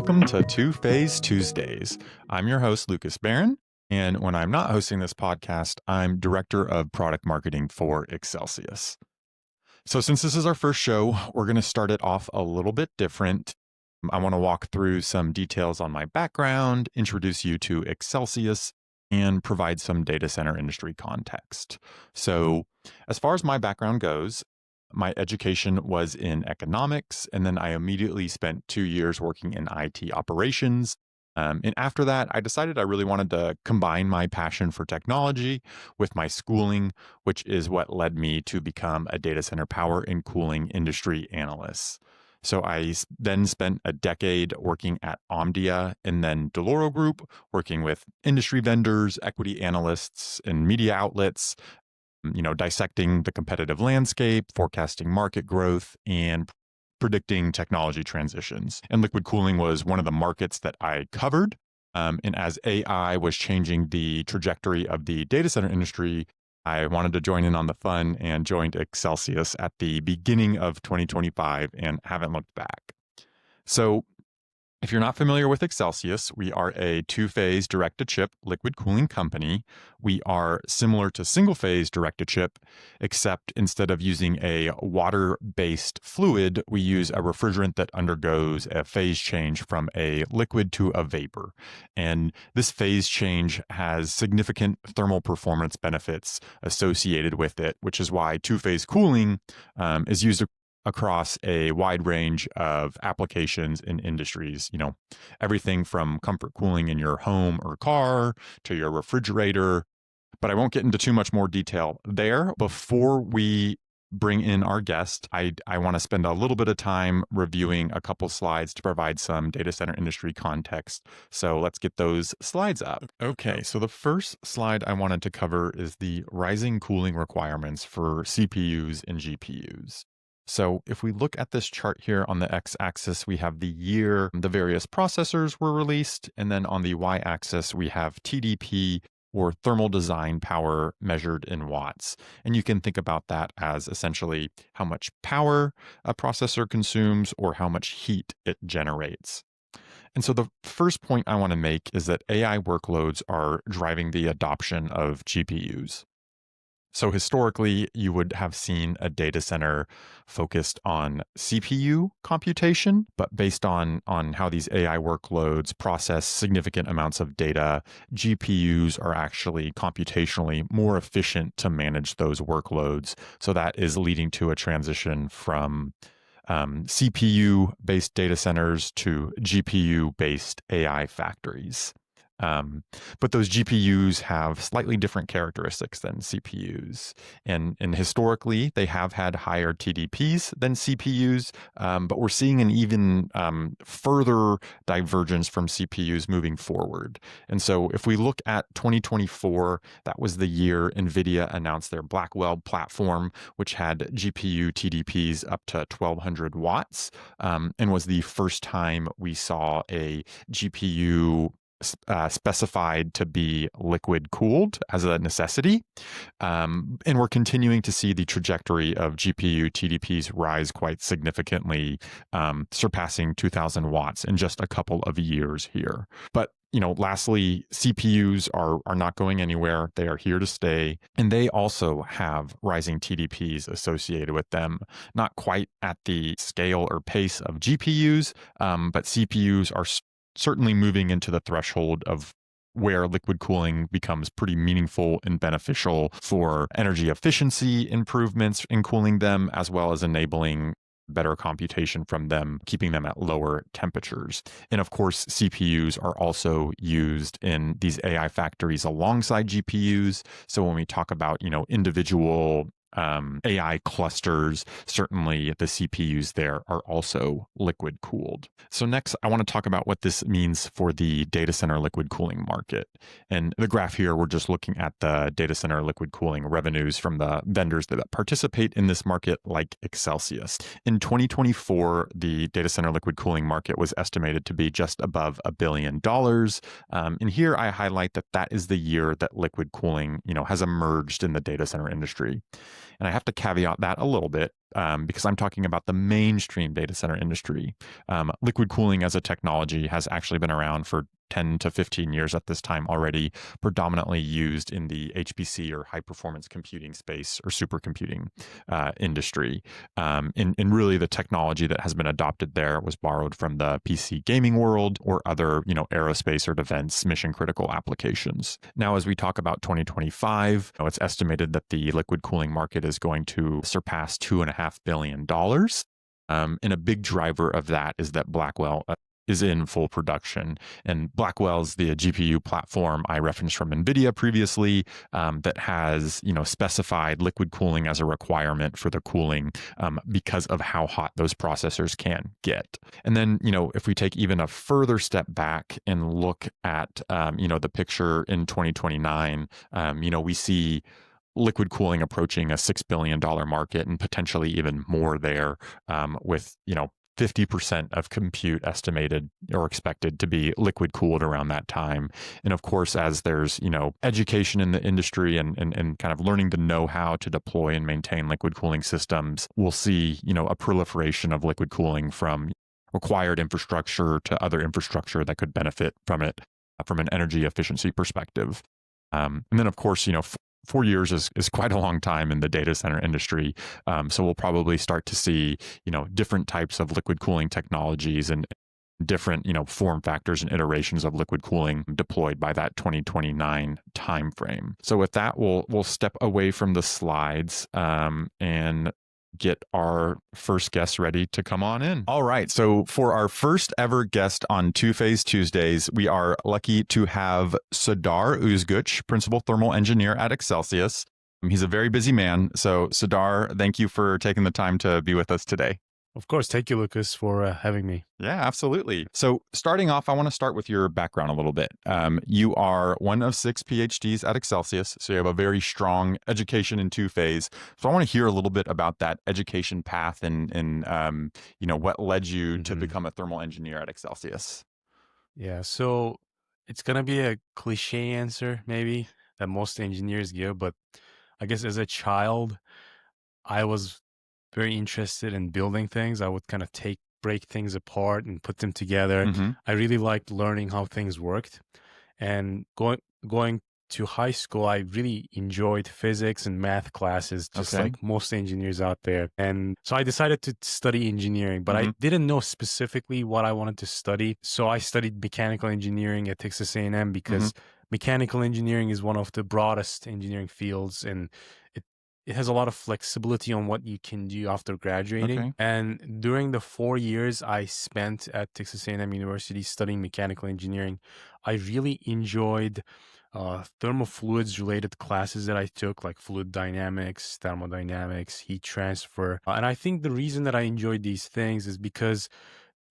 Welcome to Two-Phase Tuesdays. I'm your host, Lucas Beran, and when I'm not hosting this podcast, I'm Director of Product Marketing for Accelsius. So since this is our first show, we're going to start it off a little bit different. I want to walk through some details on my background, introduce you to Accelsius, and provide some data center industry context. So as far as my background goes, my education was in economics, and then I immediately spent 2 years working in IT operations. And after that, I decided I really wanted to combine my passion for technology with my schooling, which is what led me to become a data center power and cooling industry analyst. So I then spent a decade working at Omdia and then Deloro Group, working with industry vendors, equity analysts, and media outlets, dissecting the competitive landscape, forecasting market growth, and predicting technology transitions. And liquid cooling was one of the markets that I covered. And as AI was changing the trajectory of the data center industry, I wanted to join in on the fun and joined Accelsius at the beginning of 2025 and haven't looked back. So if you're not familiar with Accelsius, we are a two-phase direct-to-chip liquid cooling company. We are similar to single-phase direct-to-chip, except instead of using a water-based fluid, we use a refrigerant that undergoes a phase change from a liquid to a vapor. And this phase change has significant thermal performance benefits associated with it, which is why two-phase cooling is used across a wide range of applications in industries, everything from comfort cooling in your home or car to your refrigerator. But I won't get into too much more detail there. Before we bring in our guest, I want to spend a little bit of time reviewing a couple slides to provide some data center industry context. So let's get those slides up. Okay, so the first slide I wanted to cover is the rising cooling requirements for CPUs and GPUs. So if we look at this chart here on the x-axis, we have the year the various processors were released, and then on the y-axis, we have TDP, or thermal design power measured in watts. And you can think about that as essentially how much power a processor consumes or how much heat it generates. And so the first point I want to make is that AI workloads are driving the adoption of GPUs. So historically, you would have seen a data center focused on CPU computation, but based on how these AI workloads process significant amounts of data, GPUs are actually computationally more efficient to manage those workloads. So that is leading to a transition from CPU-based data centers to GPU-based AI factories. But those GPUs have slightly different characteristics than CPUs. And historically, they have had higher TDPs than CPUs, but we're seeing an even further divergence from CPUs moving forward. And so if we look at 2024, that was the year NVIDIA announced their Blackwell platform, which had GPU TDPs up to 1200 watts, and was the first time we saw a GPU specified to be liquid cooled as a necessity. And we're continuing to see the trajectory of GPU TDPs rise quite significantly, surpassing 2000 watts in just a couple of years here. But lastly, CPUs are not going anywhere. They are here to stay. And they also have rising TDPs associated with them, not quite at the scale or pace of GPUs, but CPUs are certainly moving into the threshold of where liquid cooling becomes pretty meaningful and beneficial for energy efficiency improvements in cooling them, as well as enabling better computation from them, keeping them at lower temperatures. And of course, CPUs are also used in these AI factories alongside GPUs. So when we talk about, individual AI clusters, certainly the CPUs there are also liquid cooled. So next, I want to talk about what this means for the data center liquid cooling market. And the graph here, we're just looking at the data center liquid cooling revenues from the vendors that participate in this market, like Accelsius. In 2024, the data center liquid cooling market was estimated to be just above $1 billion. And here I highlight that is the year that liquid cooling, has emerged in the data center industry. And I have to caveat that a little bit. because I'm talking about the mainstream data center industry. Liquid cooling as a technology has actually been around for 10 to 15 years at this time already, predominantly used in the HPC or high performance computing space or supercomputing industry. In really the technology that has been adopted there was borrowed from the PC gaming world or other, aerospace or defense mission critical applications. Now, as we talk about 2025, it's estimated that the liquid cooling market is going to surpass $2.5 billion. And a big driver of that is that Blackwell is in full production. And Blackwell's the GPU platform I referenced from NVIDIA previously that has, specified liquid cooling as a requirement for the cooling because of how hot those processors can get. And then, if we take even a further step back and look at, the picture in 2029, we see liquid cooling approaching a $6 billion market and potentially even more there with, 50% of compute estimated or expected to be liquid cooled around that time. And of course, as there's, education in the industry and kind of learning to know how to deploy and maintain liquid cooling systems, we'll see, a proliferation of liquid cooling from required infrastructure to other infrastructure that could benefit from it from an energy efficiency perspective. And then, of course, 4 years is quite a long time in the data center industry. So we'll probably start to see, different types of liquid cooling technologies and different, form factors and iterations of liquid cooling deployed by that 2029 timeframe. So with that, we'll step away from the slides and get our first guest ready to come on in. All right. So for our first ever guest on Two Phase Tuesdays, we are lucky to have Serdar Ozguc, Principal Thermal Engineer at Accelsius. He's a very busy man. So Serdar, thank you for taking the time to be with us today. Of course. Thank you, Lucas, for having me. Yeah, absolutely. So starting off, I want to start with your background a little bit. You are one of 6 PhDs at Accelsius, so you have a very strong education in two-phase. So I want to hear a little bit about that education path and what led you to become a thermal engineer at Accelsius. Yeah, so it's going to be a cliche answer, maybe, that most engineers give, but I guess as a child, I was very interested in building things. I would kind of break things apart and put them together. Mm-hmm. I really liked learning how things worked. And going to high school, I really enjoyed physics and math classes, just Okay. like most engineers out there. And so I decided to study engineering, but I didn't know specifically what I wanted to study. So I studied mechanical engineering at Texas A&M because mechanical engineering is one of the broadest engineering fields, and it has a lot of flexibility on what you can do after graduating. Okay. And during the 4 years I spent at Texas A&M University studying mechanical engineering, I really enjoyed thermal fluids related classes that I took, like fluid dynamics, thermodynamics, heat transfer. And I think the reason that I enjoyed these things is because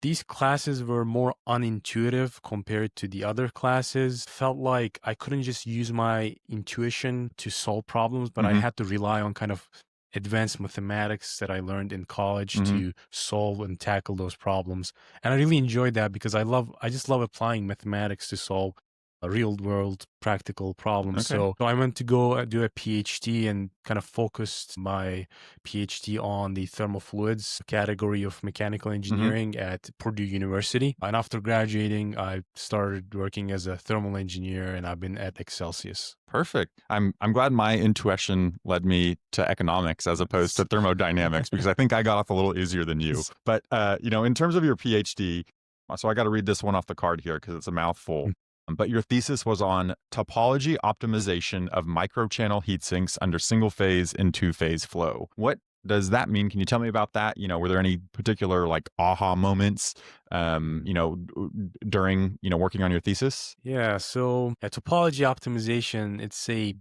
these classes were more unintuitive compared to the other classes. Felt like I couldn't just use my intuition to solve problems, but I had to rely on kind of advanced mathematics that I learned in college to solve and tackle those problems. And I really enjoyed that because I just love applying mathematics to solve real world practical problems. Okay. So I went to go do a PhD and kind of focused my PhD on the thermal fluids category of mechanical engineering at Purdue University. And after graduating, I started working as a thermal engineer, and I've been at Accelsius. Perfect. I'm glad my intuition led me to economics as opposed to thermodynamics because I think I got off a little easier than you. But in terms of your PhD, so I got to read this one off the card here because it's a mouthful. But your thesis was on topology optimization of microchannel heat sinks under single phase and two phase flow. What does that mean? Can you tell me about that? Were there any particular like aha moments, during, working on your thesis? Yeah. So topology optimization, it's a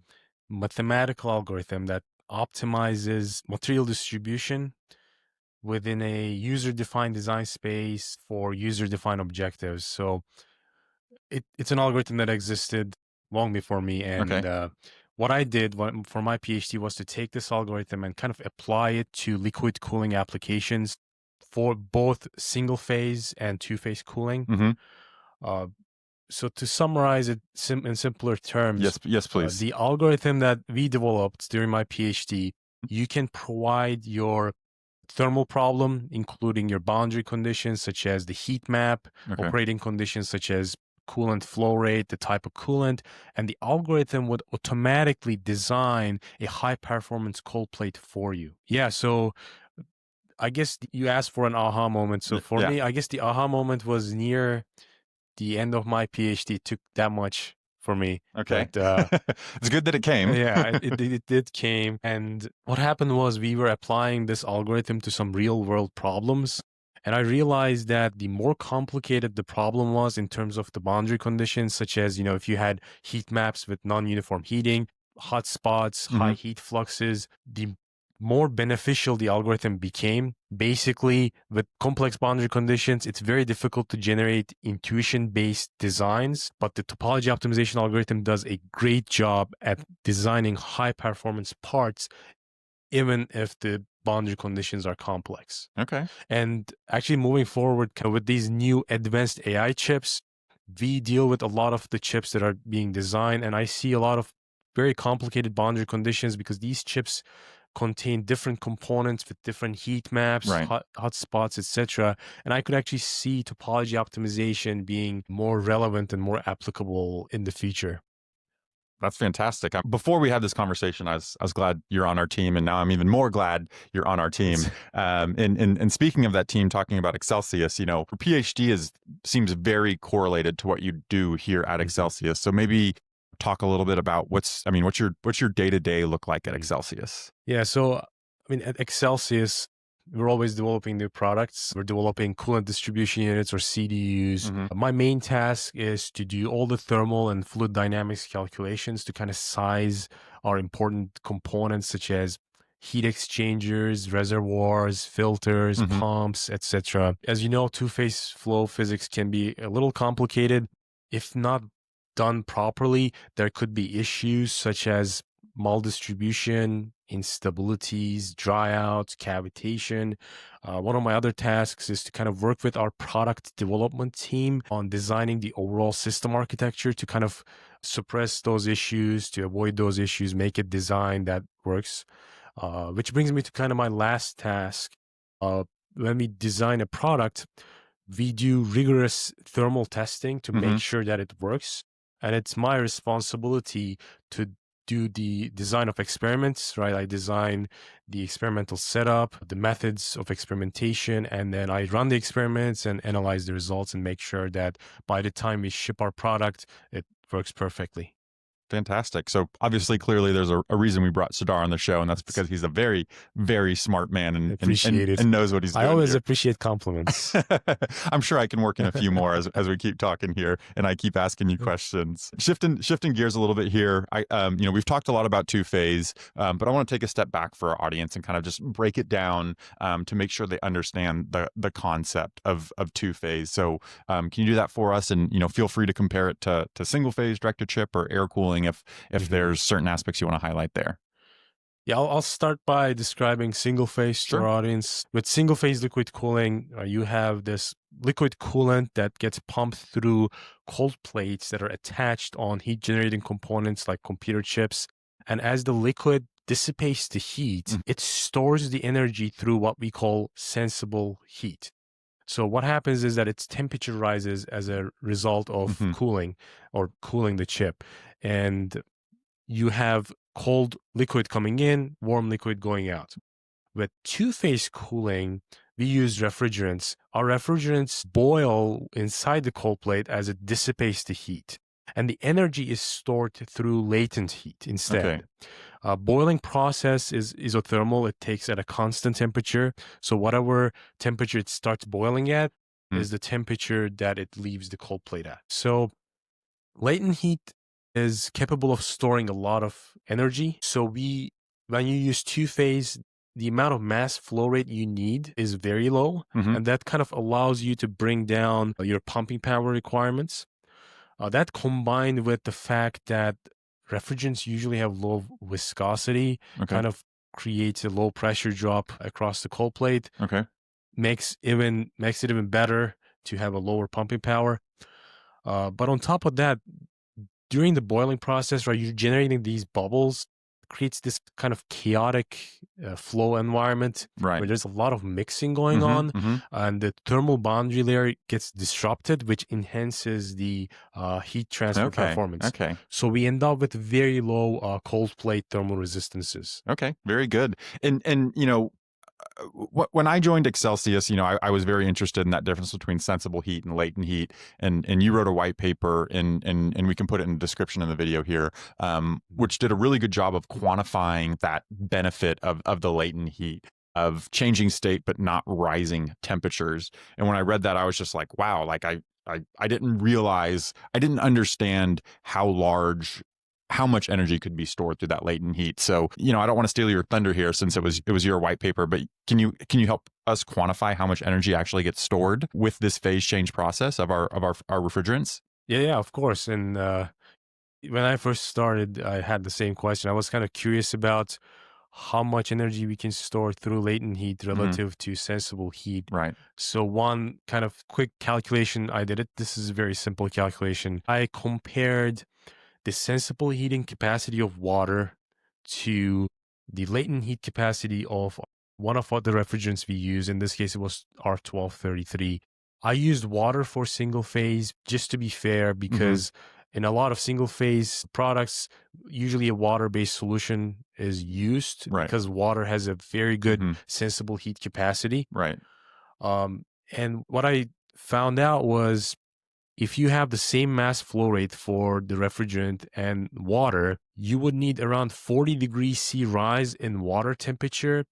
mathematical algorithm that optimizes material distribution within a user-defined design space for user-defined objectives. So it's an algorithm that existed long before me. And what I did for my PhD was to take this algorithm and kind of apply it to liquid cooling applications for both single phase and two phase cooling. So to summarize it in simpler terms, yes, please. The algorithm that we developed during my PhD, you can provide your thermal problem, including your boundary conditions such as the heat map, Okay. operating conditions such as coolant flow rate, the type of coolant, and the algorithm would automatically design a high performance cold plate for you. Yeah, so I guess you asked for an aha moment. So for Yeah. me, I guess the aha moment was near the end of my PhD. It took that much for me Okay. that It's good that it came. yeah, it did came. And what happened was we were applying this algorithm to some real world problems. And I realized that the more complicated the problem was in terms of the boundary conditions, such as, if you had heat maps with non-uniform heating, hot spots, high Mhm. heat fluxes, the more beneficial the algorithm became. Basically, with complex boundary conditions, it's very difficult to generate intuition-based designs, but the topology optimization algorithm does a great job at designing high-performance parts, even if the boundary conditions are complex. Okay. And actually, moving forward with these new advanced AI chips, we deal with a lot of the chips that are being designed, and I see a lot of very complicated boundary conditions because these chips contain different components with different heat maps, Right. hot spots, etc. And I could actually see topology optimization being more relevant and more applicable in the future. That's fantastic. Before we had this conversation, I was glad you're on our team, and now I'm even more glad you're on our team. And speaking of that team, talking about Accelsius, your PhD seems very correlated to what you do here at Accelsius. So maybe talk a little bit about what's your day-to-day look like at Accelsius? Yeah, so at Accelsius, we're always developing new products. We're developing coolant distribution units or CDUs. Mm-hmm. My main task is to do all the thermal and fluid dynamics calculations to kind of size our important components such as heat exchangers, reservoirs, filters, Mm-hmm. pumps, etc. As you know, two-phase flow physics can be a little complicated. If not done properly, there could be issues such as maldistribution, instabilities, dryouts, cavitation. One of my other tasks is to kind of work with our product development team on designing the overall system architecture to kind of suppress those issues, to avoid those issues, make a design that works. Which brings me to kind of my last task. When we design a product, we do rigorous thermal testing to Mm-hmm. make sure that it works. And it's my responsibility to do the design of experiments, right? I design the experimental setup, the methods of experimentation, and then I run the experiments and analyze the results and make sure that by the time we ship our product, it works perfectly. Fantastic. So obviously, clearly, there's a reason we brought Serdar on the show, and that's because he's a very, very smart man I and appreciate it. and knows what he's I doing always here. appreciate compliments. I'm sure I can work in a few more as we keep talking here, and I keep asking you questions. Shifting gears a little bit here. We've talked a lot about two phase, but I want to take a step back for our audience and kind of just break it down to make sure they understand the concept of two phase. So, can you do that for us? And feel free to compare it to single phase direct to chip or air cooling if there's certain aspects you want to highlight there. Yeah, I'll start by describing single phase to our Sure. audience. With single phase liquid cooling, you have this liquid coolant that gets pumped through cold plates that are attached on heat generating components like computer chips. And as the liquid dissipates the heat, Mm. it stores the energy through what we call sensible heat. So what happens is that its temperature rises as a result of Mm-hmm. cooling or cooling the chip. And you have cold liquid coming in, warm liquid going out. With two-phase cooling, we use refrigerants. Our refrigerants boil inside the cold plate as it dissipates the heat. And the energy is stored through latent heat Okay. instead. Boiling process is isothermal. It takes at a constant temperature. So whatever temperature it starts boiling at Mm. is the temperature that it leaves the cold plate at. So latent heat is capable of storing a lot of energy. So when you use two-phase, the amount of mass flow rate you need is very low. Mm-hmm. And that kind of allows you to bring down your pumping power requirements. That combined with the fact that refrigerants usually have low viscosity, Okay. kind of creates a low pressure drop across the cold plate, Okay. makes it even better to have a lower pumping power. But on top of that, during the boiling process, right, you're generating these bubbles creates this kind of chaotic flow environment Right. where there's a lot of mixing going Mm-hmm, on, mm-hmm. and the thermal boundary layer gets disrupted, which enhances the heat transfer Okay. performance. Okay. So we end up with very low cold plate thermal resistances. Okay. Very good. And when I joined Accelsius, I was very interested in that difference between sensible heat and latent heat. And you wrote a white paper, and we can put it in the description in the video here, which did a really good job of quantifying that benefit of the latent heat, of changing state but not rising temperatures. And when I read that, I was just like, wow, like I didn't realize, I didn't understand how much energy could be stored through that latent heat. So, I don't want to steal your thunder here, since it was your white paper, but can you help us quantify how much energy actually gets stored with this phase change process of our refrigerants? Yeah, of course. And when I first started, I had the same question. I was kind of curious about how much energy we can store through latent heat relative to sensible heat. Right. So one kind of quick calculation I did it. This is a very simple calculation. I compared the sensible heating capacity of water to the latent heat capacity of one of the refrigerants we use. In this case, it was R1233. I used water for single phase just to be fair, because in a lot of single phase products, usually a water-based solution is used Right. because water has a very good sensible heat capacity. Right. And what I found out was, if you have the same mass flow rate for the refrigerant and water, you would need around 40 degrees C rise in water temperature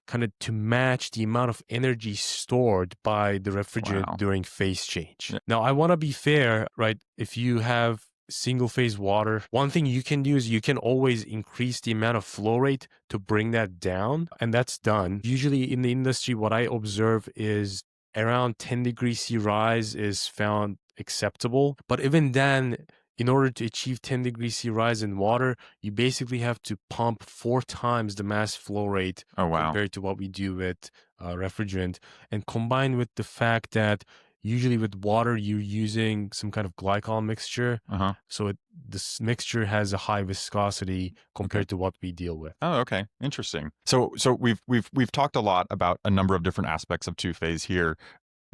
kind of to match the amount of energy stored by the refrigerant Wow. during phase change. Yeah. Now, I want to be fair, right? If you have single phase water, one thing you can do is you can always increase the amount of flow rate to bring that down, and that's done. Usually in the industry, what I observe is around 10 degrees C rise is found acceptable. But even then, in order to achieve 10 degrees C rise in water, you basically have to pump 4 times the mass flow rate Oh, wow. compared to what we do with refrigerant. And combined with the fact that usually with water, you're using some kind of glycol mixture. So this mixture has a high viscosity compared to what we deal with. Oh, okay. Interesting. So we've talked a lot about a number of different aspects of two-phase here.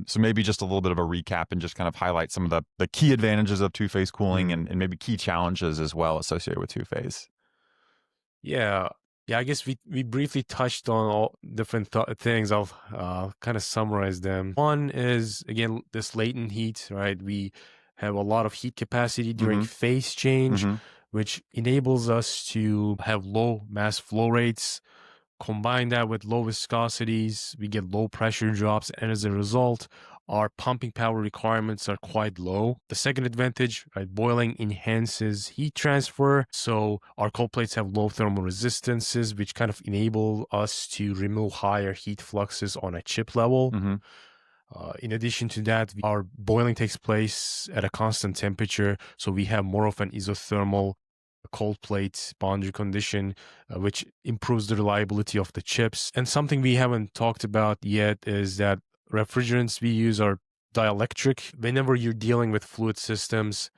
So maybe just a little bit of a recap and just kind of highlight some of the key advantages of two-phase cooling and maybe key challenges as well associated with two-phase. Yeah. I guess we briefly touched on all different things. I'll kind of summarize them. One is, again, this latent heat, right? We have a lot of heat capacity during phase change, which enables us to have low mass flow rates. Combine that with low viscosities, we get low pressure drops, and as a result, our pumping power requirements are quite low. The second advantage, right, boiling enhances heat transfer, so our cold plates have low thermal resistances, which kind of enable us to remove higher heat fluxes on a chip level. In addition to that, our boiling takes place at a constant temperature, so we have more of an isothermal cold plate boundary condition, which improves the reliability of the chips. And something we haven't talked about yet is that refrigerants we use are dielectric. Whenever you're dealing with fluid systems,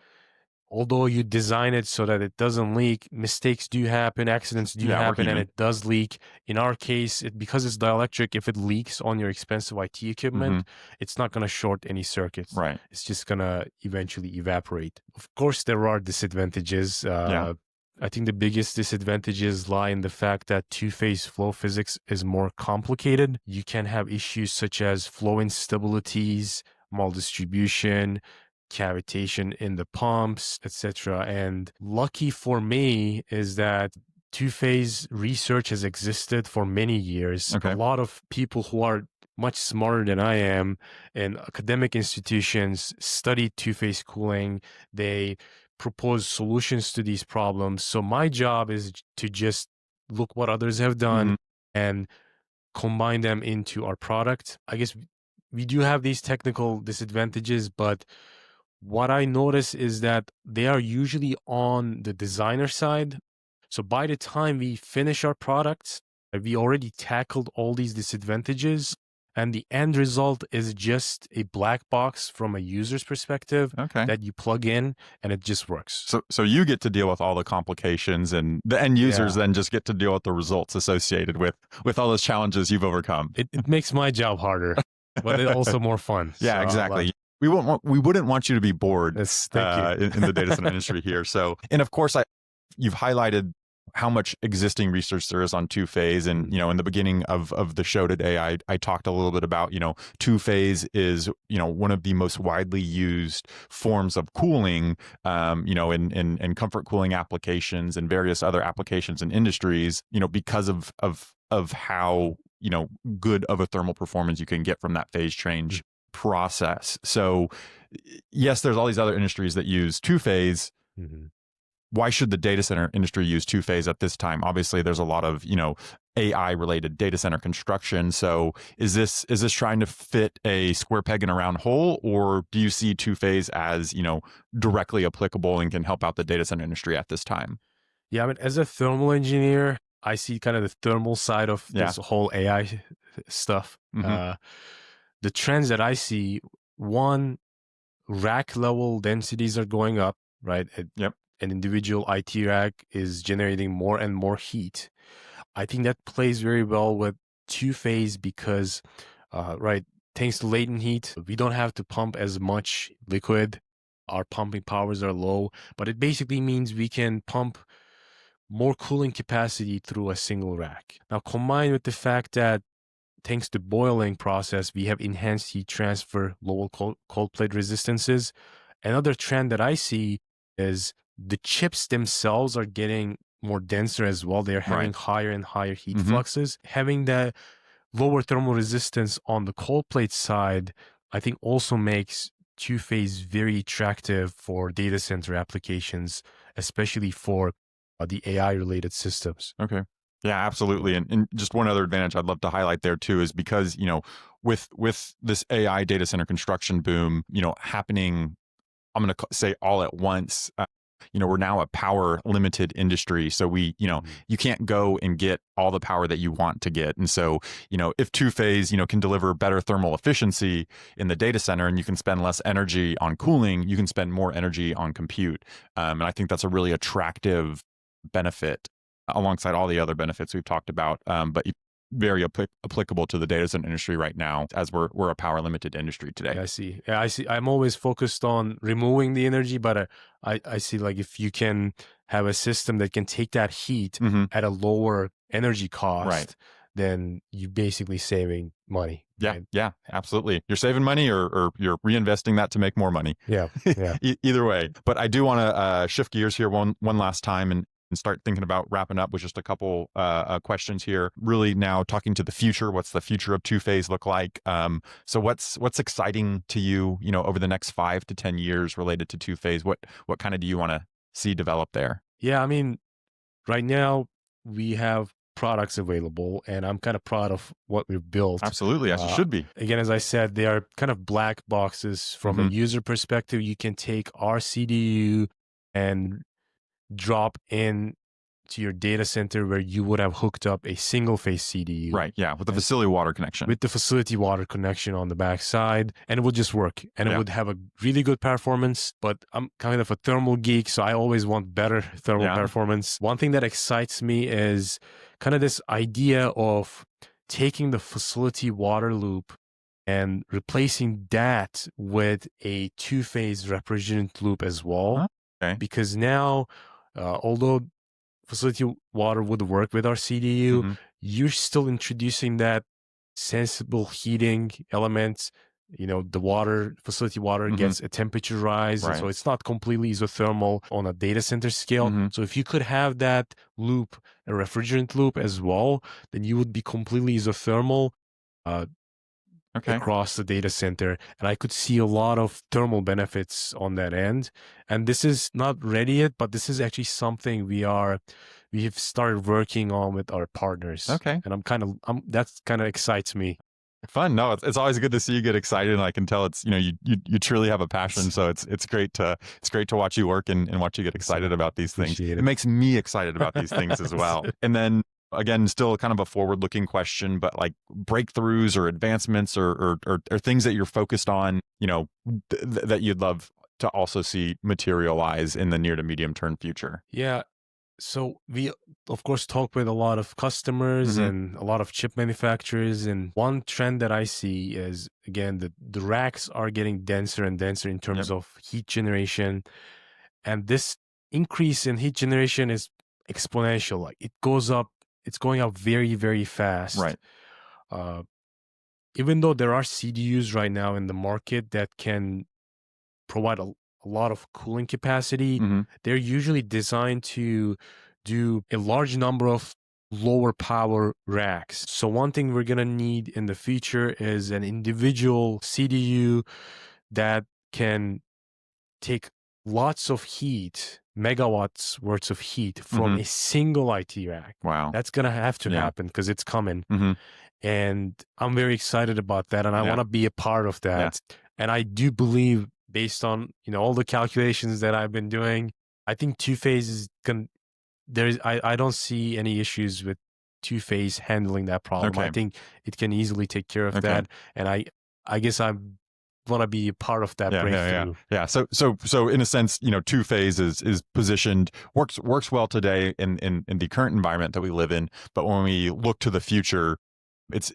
although you design it so that it doesn't leak, mistakes do happen, accidents do happen, and it does leak. In our case, because it's dielectric, if it leaks on your expensive IT equipment, it's not going to short any circuits. Right. It's just going to eventually evaporate. Of course, there are disadvantages. I think the biggest disadvantages lie in the fact that two-phase flow physics is more complicated. You can have issues such as flow instabilities, maldistribution, cavitation in the pumps, etc. And lucky for me is that two-phase research has existed for many years. Okay. A lot of people who are much smarter than I am in academic institutions study two-phase cooling. They propose solutions to these problems. So my job is to just look what others have done and combine them into our product. I guess we do have these technical disadvantages, but what I notice is that they are usually on the designer side. So by the time we finish our products, we already tackled all these disadvantages. And the end result is just a black box from a user's perspective Okay. that you plug in and it just works. So you get to deal with all the complications, and the end users Yeah. then just get to deal with the results associated with all those challenges you've overcome. It makes my job harder, but it's also more fun. Yeah, So, exactly. We wouldn't want you to be bored thank you. in the data center industry here. So, and of course, you've highlighted how much existing research there is on two-phase. And, in the beginning of the show today, I talked a little bit about, two-phase is, one of the most widely used forms of cooling, in comfort cooling applications and various other applications in industries, because of how, good of a thermal performance you can get from that phase change process. So yes, there's all these other industries that use two-phase. Mm-hmm. Why should the data center industry use two-phase at this time? Obviously, there's a lot of, AI related data center construction. So is this trying to fit a square peg in a round hole, or do you see two-phase as, directly applicable and can help out the data center industry at this time? Yeah, I mean, as a thermal engineer, I see kind of the thermal side of this whole AI stuff. Mm-hmm. The trends that I see, one, rack level densities are going up, right? Yep. An individual IT rack is generating more and more heat. I think that plays very well with two-phase because, right, thanks to latent heat, we don't have to pump as much liquid. Our pumping powers are low, but it basically means we can pump more cooling capacity through a single rack. Now, combined with the fact that thanks to boiling process, we have enhanced heat transfer, lower cold plate resistances. Another trend that I see is the chips themselves are getting more denser as well. They're having higher and higher heat fluxes. Having that lower thermal resistance on the cold plate side, I think also makes two-phase very attractive for data center applications, especially for the AI-related systems. Okay. Yeah, absolutely. And just one other advantage I'd love to highlight there too is because, with this AI data center construction boom, happening, I'm going to say all at once, we're now a power limited industry. So you can't go and get all the power that you want to get. And so, if two-phase, can deliver better thermal efficiency in the data center and you can spend less energy on cooling, you can spend more energy on compute. And I think that's a really attractive benefit alongside all the other benefits we've talked about, but very applicable to the data center industry right now, as we're a power limited industry today. I see. Yeah, I see. I'm always focused on removing the energy, but I see, like, if you can have a system that can take that heat at a lower energy cost, then you're basically saving money. Yeah, right? yeah, absolutely. You're saving money, or you're reinvesting that to make more money. Yeah. Either way. But I do want to shift gears here one last time and start thinking about wrapping up with just a couple questions here. Really now talking to the future. What's the future of two-phase look like? So what's exciting to you, over the next 5 to 10 years related to two-phase? What kind of do you want to see develop there? Yeah, I mean, right now we have products available and I'm kind of proud of what we've built. Absolutely, as it should be. Again, as I said, they are kind of black boxes from a user perspective. You can take our CDU and drop in to your data center where you would have hooked up a single phase CDU. Right, yeah, with the facility water connection. With the facility water connection on the back side, and it would just work. And it would have a really good performance, but I'm kind of a thermal geek, so I always want better thermal performance. One thing that excites me is kind of this idea of taking the facility water loop and replacing that with a two-phase refrigerant loop as well. Okay. Because now, although facility water would work with our CDU, you're still introducing that sensible heating element. The facility water gets a temperature rise, so it's not completely isothermal on a data center scale. So if you could have that loop, a refrigerant loop as well, then you would be completely isothermal across the data center. And I could see a lot of thermal benefits on that end. And this is not ready yet, but this is actually something we have started working on with our partners. Okay. And that's kind of excites me. Fun. No, it's always good to see you get excited, and I can tell it's you truly have a passion. So it's great to watch you work and watch you get excited about these things. It makes me excited about these things as well. And then again, still kind of a forward-looking question, but like breakthroughs or advancements or things that you're focused on, that you'd love to also see materialize in the near to medium term future. Yeah. So we, of course, talk with a lot of customers and a lot of chip manufacturers. And one trend that I see is, again, the racks are getting denser and denser in terms of heat generation. And this increase in heat generation is exponential. Like it goes up, it's going up very, very fast. Right. Even though there are CDUs right now in the market that can provide a lot of cooling capacity, they're usually designed to do a large number of lower power racks. So one thing we're going to need in the future is an individual CDU that can take lots of heat, megawatts worth of heat from a single IT rack. Wow. That's going to have to happen because it's coming. And I'm very excited about that. And I want to be a part of that. And I do believe, based on, all the calculations that I've been doing, I think two-phase is I don't see any issues with two-phase handling that problem. I think it can easily take care of that. And I guess I want to be a part of that breakthrough. Yeah. So in a sense, two-phase is positioned, works well today in the current environment that we live in. But when we look to the future, it's,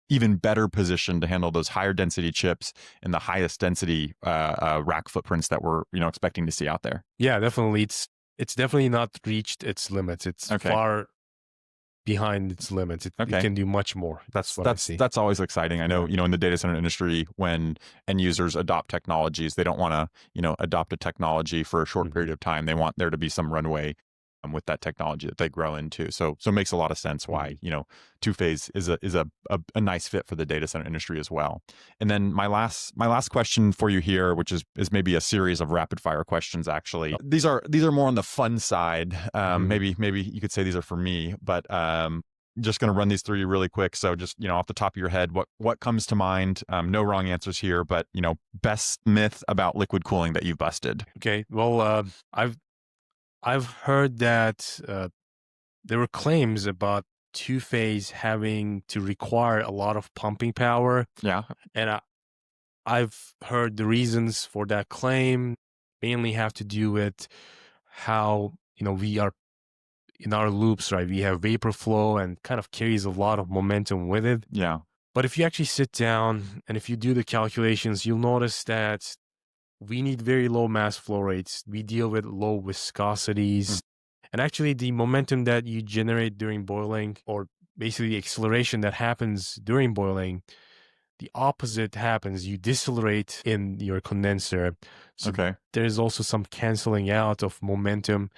even better positioned to handle those higher density chips and the highest density rack footprints that we're, expecting to see out there. Yeah, definitely. It's definitely not reached its limits. It's far behind its limits. It can do much more. That's what I see. That's always exciting. I know, in the data center industry, when end users adopt technologies, they don't want to, adopt a technology for a short period of time. They want there to be some runway with that technology that they grow into. So it makes a lot of sense why, two-phase is a nice fit for the data center industry as well. And then my last question for you here, which is maybe a series of rapid fire questions, actually. These are more on the fun side. Maybe you could say these are for me, but just going to run these through you really quick. So just, off the top of your head, what comes to mind? No wrong answers here, but, best myth about liquid cooling that you've busted. Okay. Well, I've heard that there were claims about two-phase having to require a lot of pumping power. Yeah. And I've heard the reasons for that claim mainly have to do with how, we are in our loops, right? We have vapor flow and kind of carries a lot of momentum with it. Yeah. But if you actually sit down and if you do the calculations, you'll notice that we need very low mass flow rates. We deal with low viscosities. And actually, the momentum that you generate during boiling, or basically the acceleration that happens during boiling, the opposite happens. You decelerate in your condenser. So there's also some canceling out of momentum.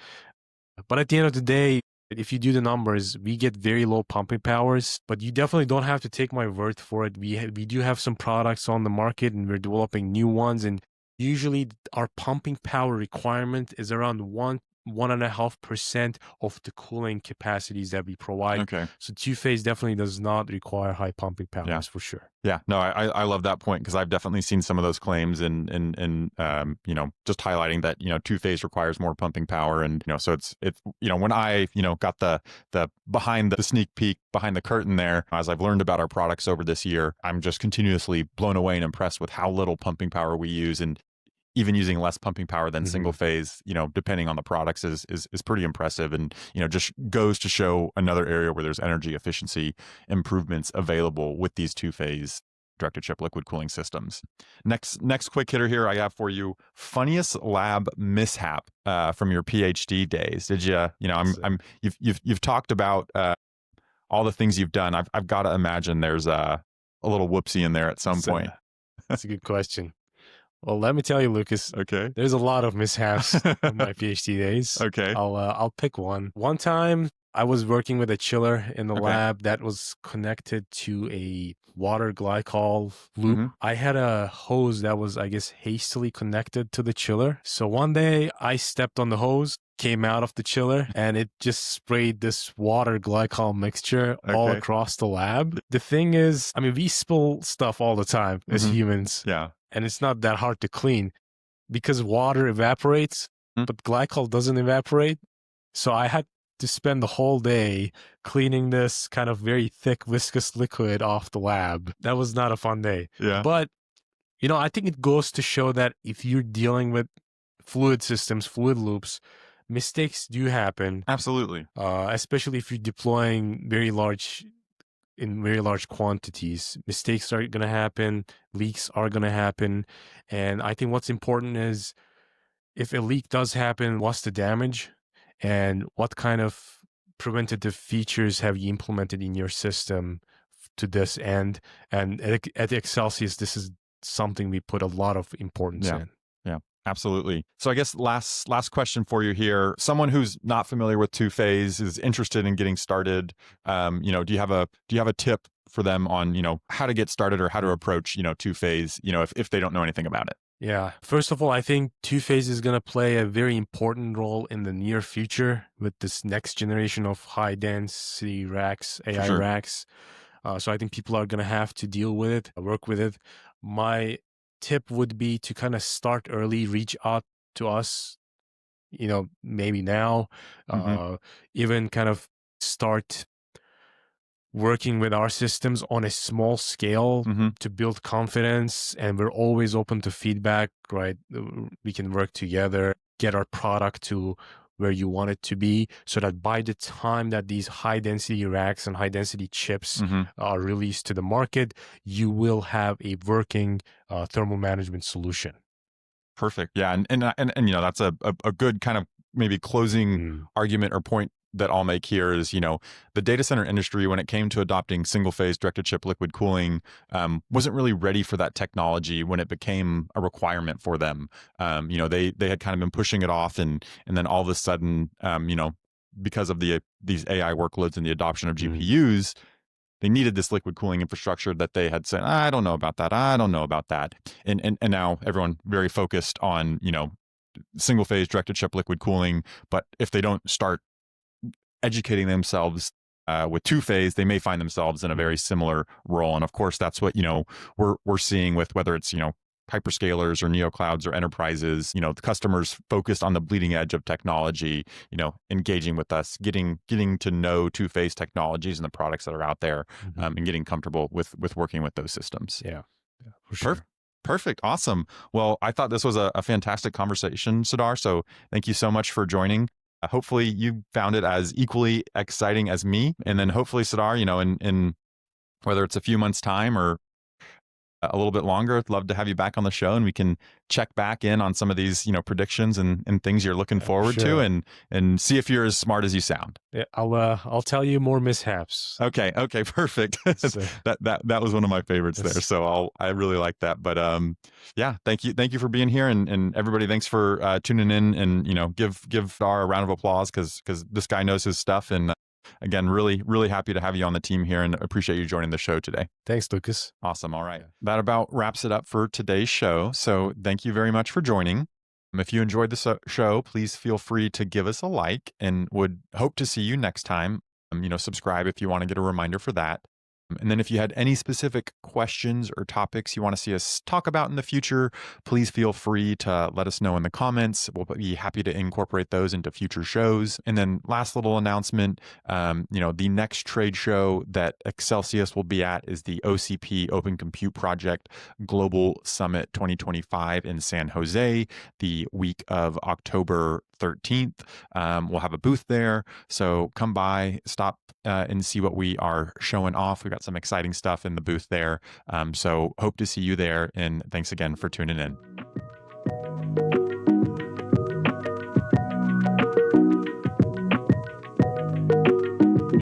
But at the end of the day, if you do the numbers, we get very low pumping powers, but you definitely don't have to take my word for it. We do have some products on the market and we're developing new ones. And usually our pumping power requirement is around 1.5% of the cooling capacities that we provide. So two-phase definitely does not require high pumping powers for sure. Yeah, no, I love that point because I've definitely seen some of those claims and just highlighting that, two-phase requires more pumping power. And, so it's when I, got the behind the sneak peek behind the curtain there, as I've learned about our products over this year, I'm just continuously blown away and impressed with how little pumping power we use. And even using less pumping power than single phase, depending on the products is pretty impressive. And, just goes to show another area where there's energy efficiency improvements available with these two-phase directed chip liquid cooling systems. Next quick hitter here I have for you: funniest lab mishap from your PhD days. Did you, you've talked about all the things you've done. I've got to imagine there's a little whoopsie in there at some point. That's a good question. Well, let me tell you, Lucas. There's a lot of mishaps in my PhD days. I'll pick one. One time, I was working with a chiller in the lab that was connected to a water glycol loop. I had a hose that was, I guess, hastily connected to the chiller. So one day, I stepped on the hose, came out of the chiller, and it just sprayed this water glycol mixture all across the lab. The thing is, we spill stuff all the time as humans. Yeah. And it's not that hard to clean because water evaporates, but glycol doesn't evaporate. So I had to spend the whole day cleaning this kind of very thick viscous liquid off the lab. That was not a fun day. Yeah. But, I think it goes to show that if you're dealing with fluid systems, fluid loops, mistakes do happen. Absolutely. Especially if you're deploying in very large quantities. Mistakes are going to happen, leaks are going to happen. And I think what's important is if a leak does happen, what's the damage and what kind of preventative features have you implemented in your system to this end? And at Accelsius, this is something we put a lot of importance in. Yeah, absolutely. So I guess last question for you here. Someone who's not familiar with two-phase is interested in getting started. Do you have a tip for them on, how to get started or how to approach, two-phase, if they don't know anything about it? Yeah. First of all, I think two-phase is going to play a very important role in the near future with this next generation of high density racks, AI racks. So I think people are going to have to deal with it, work with it. My tip would be to kind of start early, reach out to us, maybe now, even kind of start working with our systems on a small scale to build confidence. And we're always open to feedback, right? We can work together, get our product to where you want it to be, so that by the time that these high density racks and high density chips are released to the market, you will have a working thermal management solution. Perfect. Yeah. And that's a good kind of maybe closing argument or point that I'll make here is, the data center industry, when it came to adopting single phase direct to chip liquid cooling, wasn't really ready for that technology when it became a requirement for them. They had kind of been pushing it off, and then all of a sudden, because of these AI workloads and the adoption of GPUs, they needed this liquid cooling infrastructure that they had said, I don't know about that. I don't know about that. And now everyone very focused on, single phase direct to chip liquid cooling. But if they don't start educating themselves with two phase, they may find themselves in a very similar role. And of course, that's what, we're seeing with whether it's, hyperscalers or neoclouds or enterprises, the customers focused on the bleeding edge of technology, engaging with us, getting to know two-phase technologies and the products that are out there, and getting comfortable with working with those systems. Yeah, for sure. Perfect. Awesome. Well, I thought this was a fantastic conversation, Serdar. So thank you so much for joining. Hopefully you found it as equally exciting as me. And then hopefully, Serdar, in whether it's a few months' time or a little bit longer, I'd love to have you back on the show and we can check back in on some of these, predictions and things you're looking forward to and see if you're as smart as you sound. Yeah, I'll tell you more mishaps. Okay, perfect. So, that was one of my favorites there. So I really like that. But yeah, thank you for being here, and everybody, thanks for tuning in, and give our a round of applause because this guy knows his stuff. And again, really, really happy to have you on the team here and appreciate you joining the show today. Thanks, Lucas. Awesome. All right. That about wraps it up for today's show. So thank you very much for joining. If you enjoyed the show, please feel free to give us a like and would hope to see you next time. Subscribe if you want to get a reminder for that. And then if you had any specific questions or topics you want to see us talk about in the future, please feel free to let us know in the comments. We'll be happy to incorporate those into future shows. And then last little announcement, the next trade show that Accelsius will be at is the OCP Open Compute Project Global Summit 2025 in San Jose, the week of October 13th. We'll have a booth there. So come by, stop and see what we are showing off. We've got some exciting stuff in the booth there. So hope to see you there. And thanks again for tuning in.